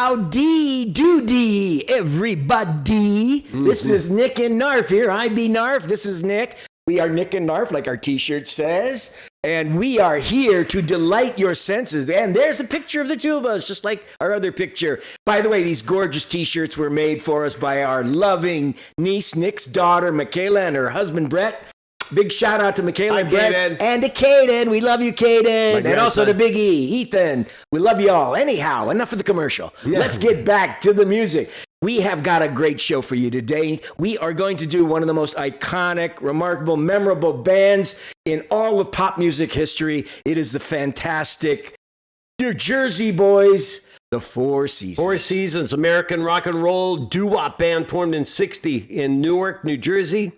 Howdy doody, everybody. This is Nick and Knarf here. I be Knarf. This is Nick. We are Nick and Knarf, like our t-shirt says. And we are here to delight your senses. And there's a picture of the two of us, just like our other picture. By the way, these gorgeous t-shirts were made for us by our loving niece, Nick's daughter, Michaela, and her husband, Brett. Big shout out to Michaela and Brett. Kaden. And to Kaden. We love you, Kaden. And also to Big E, Ethan. We love you all. Anyhow, enough of the commercial. Yeah. Let's get back to the music. We have got a great show for you today. We are going to do one of the most iconic, remarkable, memorable bands in all of pop music history. It is the fantastic New Jersey boys, the Four Seasons. Four Seasons, American rock and roll doo-wop band formed in '60 in Newark, New Jersey.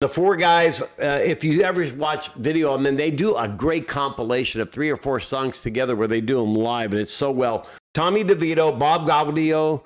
The four guys, if you ever watch video, I mean, they do a great compilation of 3 or 4 songs together where they do them live, and it's so well. Tommy DeVito, Bob Gaudio,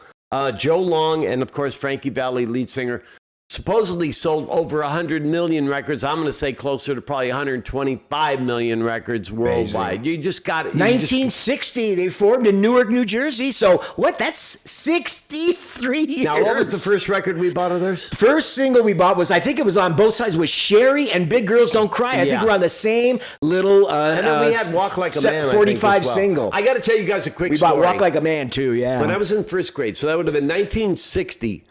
Joe Long, and of course, Frankie Valli, lead singer. Supposedly sold over 100 million records. I'm going to say closer to probably 125 million records worldwide. Amazing. You just got it. 1960, they formed in Newark, New Jersey. So what? That's 63 years. Now, what was the first record we bought of theirs? First single we bought was, I think it was on both sides, was Sherry and Big Girls Don't Cry. I think we're on the same little and then we had Walk Like a Man, 45 single. I got to tell you guys a quick story. We bought Walk Like a Man, too, yeah. When I was in first grade, so that would have been 1960,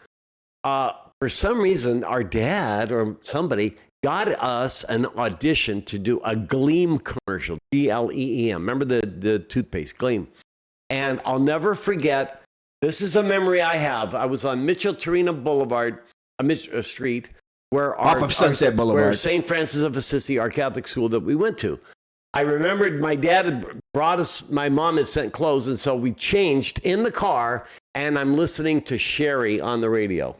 for some reason, our dad or somebody got us an audition to do a Gleam commercial, Gleem. Remember the toothpaste, Gleam? And I'll never forget, this is a memory I have. I was on Mitchell-Torino Boulevard, Street, where off of Sunset Boulevard, where St. Francis of Assisi, our Catholic school that we went to. I remembered my dad had brought us, my mom had sent clothes, and so we changed in the car, and I'm listening to Sherry on the radio.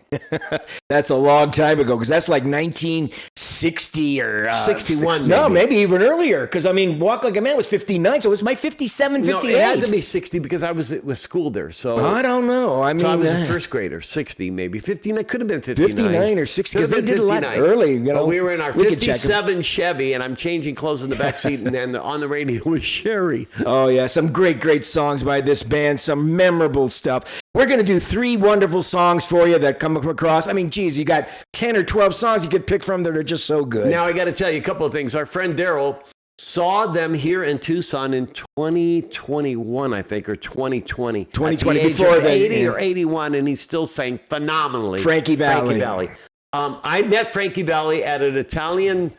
That's a long time ago, because that's like 1960 or 61. No, maybe even earlier, because I mean, Walk Like a Man was 59, so it was my 57, 58. No, it had to be 60 because I was school there. So I don't know. I mean, so I was a first grader, 60 maybe 59. It could have been 59 or 60 because they did 59. A lot early. You know, but we were in our 57 Chevy, and I'm changing clothes in the back seat, and then on the radio was Sherry. Oh yeah, some great songs by this band, some memorable stuff. We're going to do 3 wonderful songs for you that come across. I mean, geez, you got 10 or 12 songs you could pick from that are just so good. Now, I got to tell you a couple of things. Our friend Daryl saw them here in Tucson in 2021, I think, or 2020. 2020, before 80 or 81, and he's still saying phenomenally. Frankie Valli. I met Frankie Valli at an Italian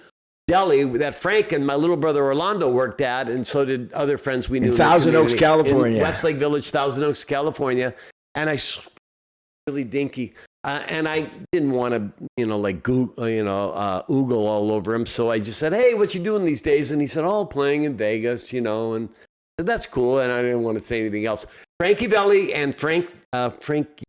deli that Frank and my little brother Orlando worked at, and so did other friends we knew. In Thousand Oaks, California. In Westlake Village, Thousand Oaks, California. And I really dinky, and I didn't want to, oogle all over him. So I just said, "Hey, what you doing these days?" And he said, "Oh, playing in Vegas, And I said, "That's cool." And I didn't want to say anything else. Frankie Valli and Frankie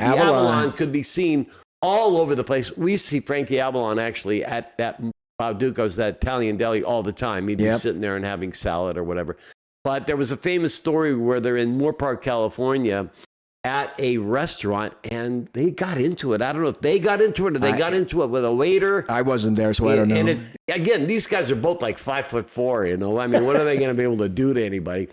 Avalon could be seen all over the place. We used to see Frankie Avalon actually at that Bauduco's, that Italian deli, all the time. He'd be sitting there and having salad or whatever. But there was a famous story where they're in Moore Park, California, at a restaurant, and they got into it. I don't know if they got into it or they got into it with a waiter. I wasn't there, so I don't know. And again, these guys are both like 5'4", I mean, what are they going to be able to do to anybody?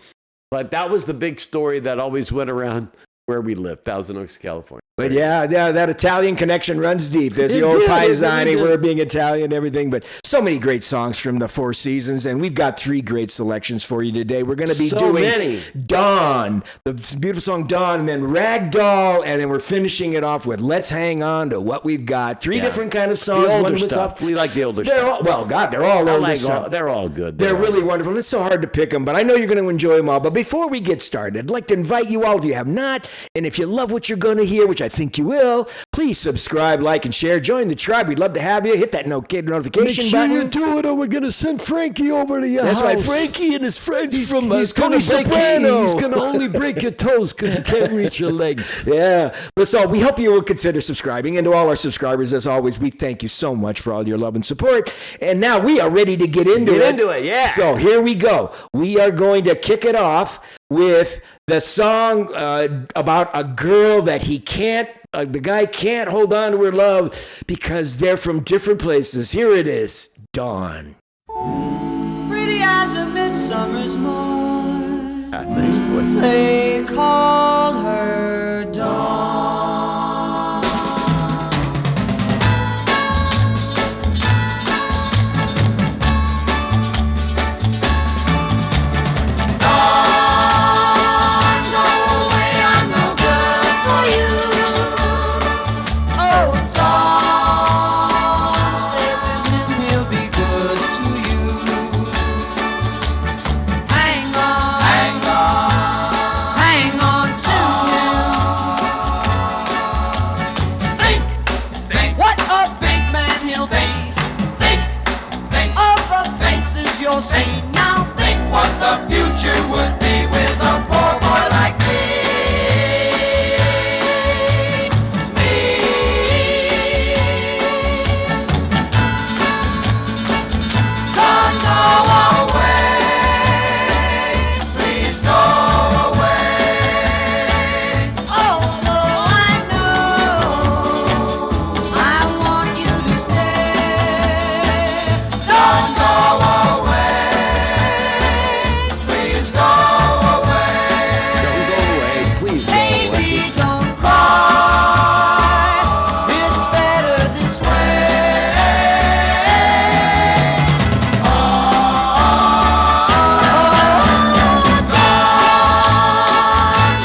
But that was the big story that always went around where we live, Thousand Oaks, California. But yeah, that Italian connection runs deep. There's the old paisani, we're being Italian and everything, but so many great songs from the Four Seasons, and we've got 3 great selections for you today. We're going to be doing Dawn, the beautiful song Dawn, and then Ragdoll, and then we're finishing it off with Let's Hang On to What We've Got. 3 different kind of songs. The older stuff. We like the older stuff. They're all older stuff. They're all good. They're really wonderful. It's so hard to pick them, but I know you're going to enjoy them all. But before we get started, I'd like to invite you all, if you have not, and if you love what you're going to hear, which I think you will, please subscribe, like, and share. Join the tribe. We'd love to have you. Hit that notification button. Make sure you do it, or we're going to send Frankie over to your house. That's right. Frankie and his friends he's from Tony Soprano. He's going to only break your toes because he can't reach your legs. Yeah. But so we hope you will consider subscribing. And to all our subscribers, as always, we thank you so much for all your love and support. And now we are ready to get into it. Yeah. So here we go. We are going to kick it off with the song about a girl that the guy can't hold on to her love because they're from different places. Here it is, Dawn. Pretty as a midsummer's morn, Nice voice. They called her Dawn. Dawn, go away, I'm no good for you. Oh, Dawn, stay with him, he'll be good to you. Hang on, hang on to him. Think, what a big man he'll be. Think of the faces you'll see. Now think what the future would be with a poor boy like me. Don't go away, please go away. Although I know I want you to stay. Don't go away, please go away. Don't go away. Please go away. Baby, don't cry. It's better this way.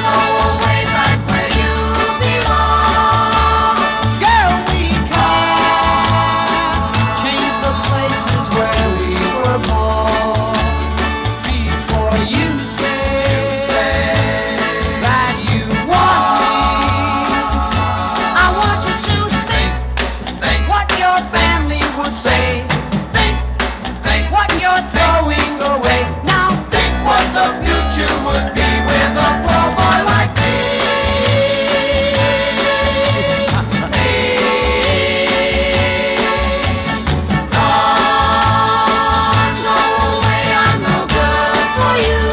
Go away back where you belong. Girl, we can't change the places where we were born. Before you say that you want me, I want you to think what your family would say. Think what you're throwing away. Now think what the future would be with a poor boy like me. Don't go away, I'm no good for you.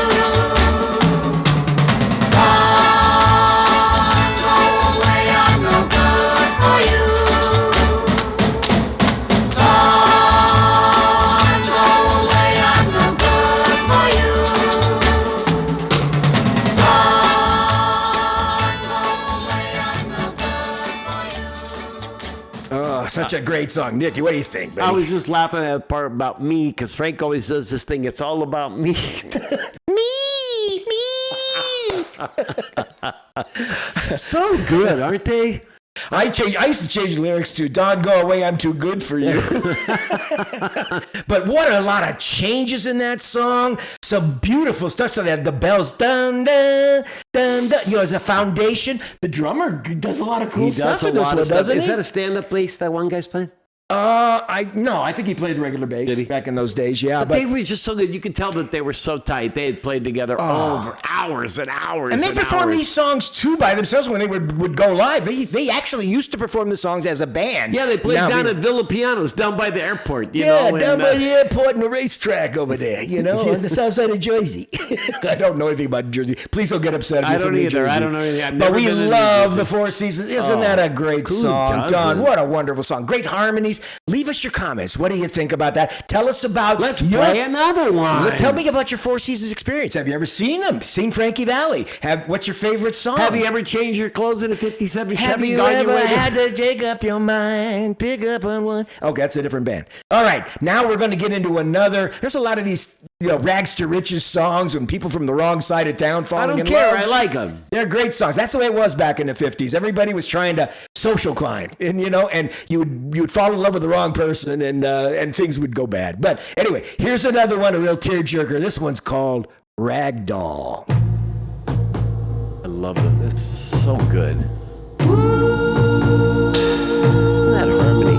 Don't go away, I'm no good for you. Don't go away, I'm no good for you. Oh, such a great song. Nick, what do you think, I buddy? was just laughing at the part about me because Frank always does this thing. It's all about me. So good, aren't they? I used to change lyrics to "Don, go away, I'm too good for you." But what a lot of changes in that song. Some beautiful stuff. So they had the bells, dun dun dun dun. You know, as a foundation, the drummer does a lot of cool stuff in this one, doesn't he? Is that a stand-up bass that one guy's playing? I think he played regular bass Did he? back in those days. Yeah, But they were just so good. You could tell that they were so tight. They had played together over hours and hours. And they performed hours. these songs too by themselves when they would go live. They actually used to perform the songs as a band. Yeah, they played Now down they- at Villa Pianos, down by the airport. You Yeah, know, down and, by the airport and the racetrack over there, you know, on the south side of Jersey. I don't know anything about Jersey. Please don't get upset if I you're don't from New either. Jersey. I don't know anything. I've But never we been to New love Jersey. the Four Seasons. Isn't that a great who song? doesn't? Don, what a wonderful song. Great harmonies. Leave us your comments. What do you think about that? Tell us about Let's play another one. Tell me about your Four Seasons experience. Have you ever seen them? Seen Frankie Valli? What's your favorite song? Have you ever changed your clothes in a 57 Have Chevy you Gaudio ever wagon? had to take up your mind, pick up on one? Okay, that's a different band. All right, now we're going to get into another. There's a lot of these, rags to riches songs when people from the wrong side of town I falling don't in care. love. I like them. They're great songs. That's the way it was back in the 50s. Everybody was trying to social climb, and and you would fall in love with the wrong person, and things would go bad. But anyway, here's another one, a real tearjerker. This one's called Ragdoll. I love them. It's so good. That harmony.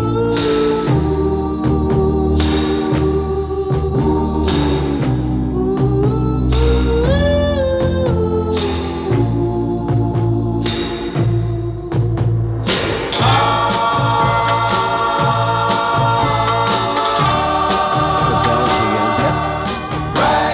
The bells again. Yep.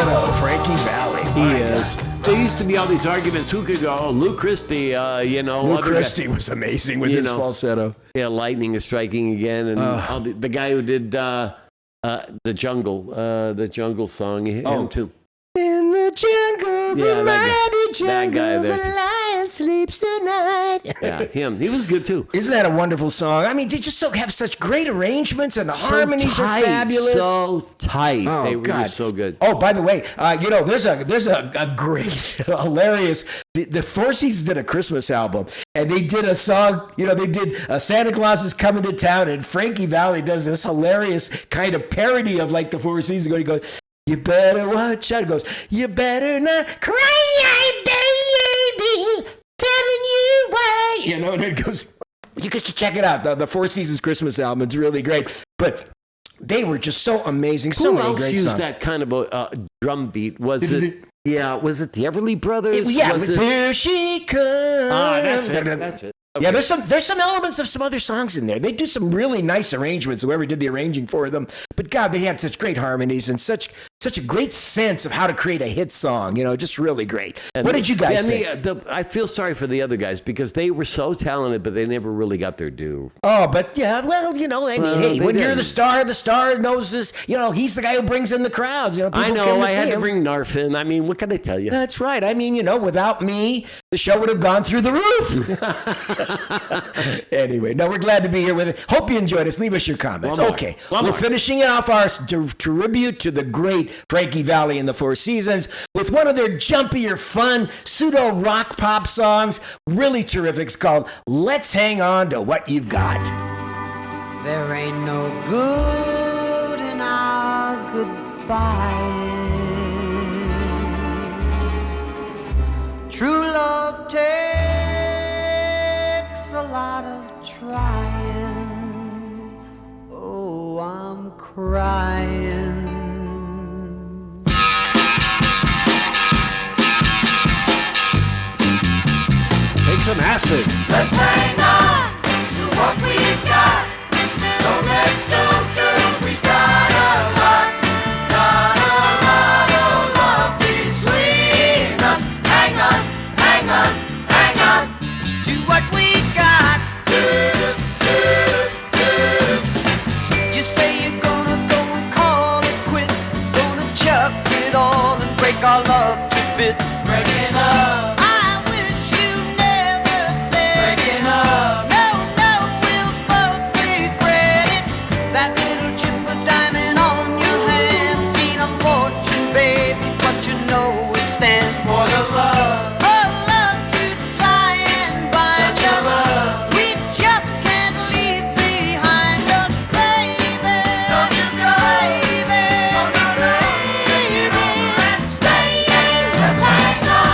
falsetto, Frankie Valli. He is. There used to be all these arguments. Who could go? Oh, Lou Christie, Lou Christie was amazing with his falsetto. Yeah, lightning is striking again. And the guy who did the jungle song, him too. In the jungle, the mighty jungle, that guy, the lion sleeps tonight. Yeah, him. He was good too. Isn't that a wonderful song? I mean, they just have such great arrangements, and the harmonies are fabulous. So tight. Oh, they were God. just so good. Oh, by the way, there's a great, hilarious. The Four Seasons did a Christmas album, and they did a song. They did Santa Claus is Coming to Town, and Frankie Valli does this hilarious kind of parody of like the Four Seasons. He goes, "You better watch out." It goes, "You better not cry, baby, telling you why." And it goes, you should check it out. The Four Seasons Christmas album, it's really great. But they were just so amazing. So many great songs. Who else used that kind of a drum beat? Was it the Everly Brothers? Here she comes. That's it. Okay. Yeah, there's some elements of some other songs in there. They do some really nice arrangements, whoever did the arranging for them. But God, they had such great harmonies and such a great sense of how to create a hit song. Just really great. And what did you guys think? I feel sorry for the other guys because they were so talented, but they never really got their due. Oh, but yeah, well, hey, when you're the star knows this. He's the guy who brings in the crowds. I know. I had to bring Knarf in. I mean, what can I tell you? That's right. I mean, without me, the show would have gone through the roof. Anyway, we're glad to be here with it. Hope you enjoyed us. Leave us your comments. Okay, we're finishing off our tribute to the great Frankie Valli and the Four Seasons with one of their jumpier, fun, pseudo-rock pop songs. Really terrific. It's called Let's Hang On to What You've Got. There ain't no good in our goodbye. True love takes a lot of trying. Oh, I'm crying. Take some acid. Let's hang on to what we got. Don't let go, girl. We got a lot of love between us. Hang on, hang on, hang on to what we got. You say you're gonna go and call it quits, gonna chuck it all and break our love to bits. Breaking up. Let's hang on.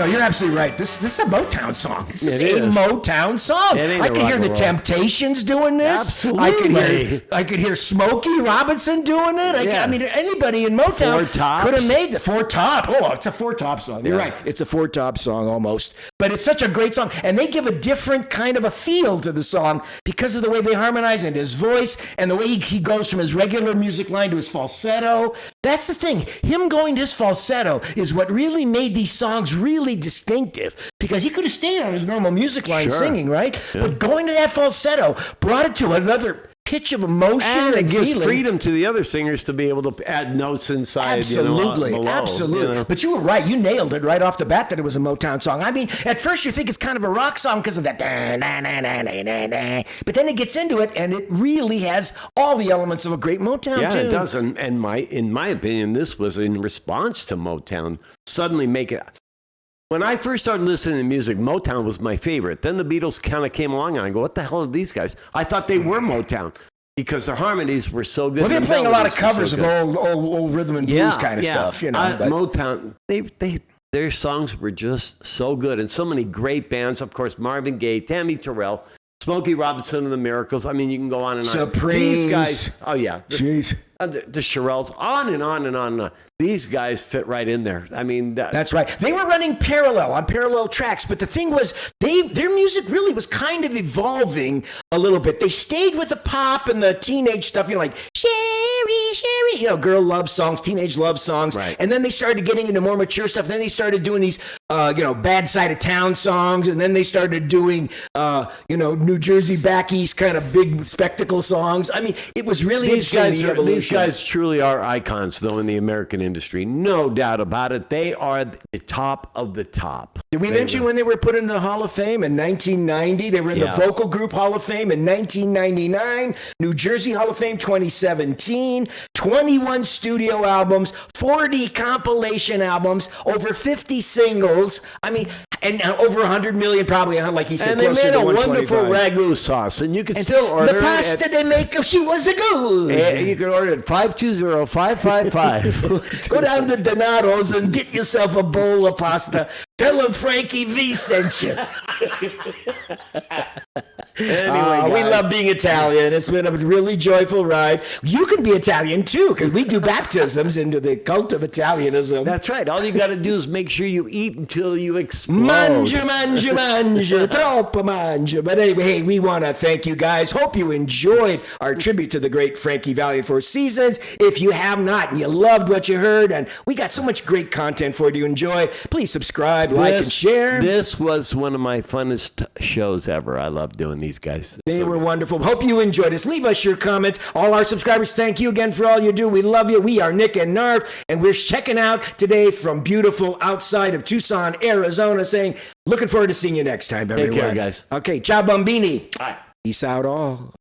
you're absolutely right. This is a Motown song. This is It is. a Motown song. It ain't I a could rock hear and the roll. Temptations doing this. Absolutely. I could hear Smokey Robinson doing it. Yeah. I mean, anybody in Motown Four Tops. could have made the Four Top. Oh, it's a Four Top song. You're Yeah. right. It's a Four Top song almost. But it's such a great song. And they give a different kind of a feel to the song because of the way they harmonize and his voice and the way he goes from his regular music line to his falsetto. That's the thing. Him going to his falsetto is what really made these songs really distinctive because he could have stayed on his normal music line Sure. singing, right? But going to that falsetto brought it to another pitch of emotion And it gives feeling. freedom to the other singers to be able to add notes inside. Absolutely, below, absolutely. But you were right. You nailed it right off the bat that it was a Motown song. I mean, at first you think it's kind of a rock song because of that, but then it gets into it, and it really has all the elements of a great Motown Yeah, tune. it does. And in my opinion, this was in response to Motown suddenly making. When I first started listening to music, Motown was my favorite. Then the Beatles kind of came along, and I go, what the hell are these guys? I thought they were Motown because their harmonies were so good. Well, they're the playing a lot of melodies were so covers of good. old rhythm and blues kind of stuff, but- Motown, their songs were just so good. And so many great bands, of course, Marvin Gaye, Tammy Terrell, Smokey Robinson and the Miracles. I mean, you can go on and on. Supremes. These guys, oh yeah. Jeez. The Shirelles, on and on and on and on. These guys fit right in there. I mean, That's right. They were running parallel tracks, but the thing was, their music really was kind of evolving a little bit. They stayed with the pop and the teenage stuff, like Sherry, girl love songs, teenage love songs, Right. And then they started getting into more mature stuff. Then they started doing these, bad side of town songs, and then they started doing, New Jersey back east kind of big spectacle songs. I mean, it was really these interesting, these guys truly are icons, though, in the American industry. No doubt about it. They are the top of the top. Did we mention when they were put in the Hall of Fame in 1990? They were in Yeah. the Vocal Group Hall of Fame in 1999, New Jersey Hall of Fame 2017, 21 studio albums, 40 compilation albums, over 50 singles. I mean, and over 100 million, probably, like he said, And they closer made to a wonderful 125. ragu sauce, and you can still order The pasta they make, she was a good. You can order it 520-555. Go down to Donato's and get yourself a bowl of pasta. Tell them Frankie V sent you. Anyway, we guys. love being Italian. It's been a really joyful ride. You can be Italian too, because we do baptisms into the cult of Italianism. That's right. All you got to do is make sure you eat until you explode. Mangia, troppo mangia. But anyway, hey, we want to thank you guys. Hope you enjoyed our tribute to the great Frankie Valli for Seasons. If you have not and you loved what you heard, and we got so much great content for you to enjoy, please subscribe, like, and share. This was one of my funnest shows ever. I love doing these guys. They were wonderful. Hope you enjoyed us. Leave us your comments. All our subscribers, thank you again for all you do. We love you. We are Nick and Knarf, and we're checking out today from beautiful outside of Tucson, Arizona, saying, looking forward to seeing you next time, everyone. care, guys. Okay, ciao, bambini. Bye. Peace out all.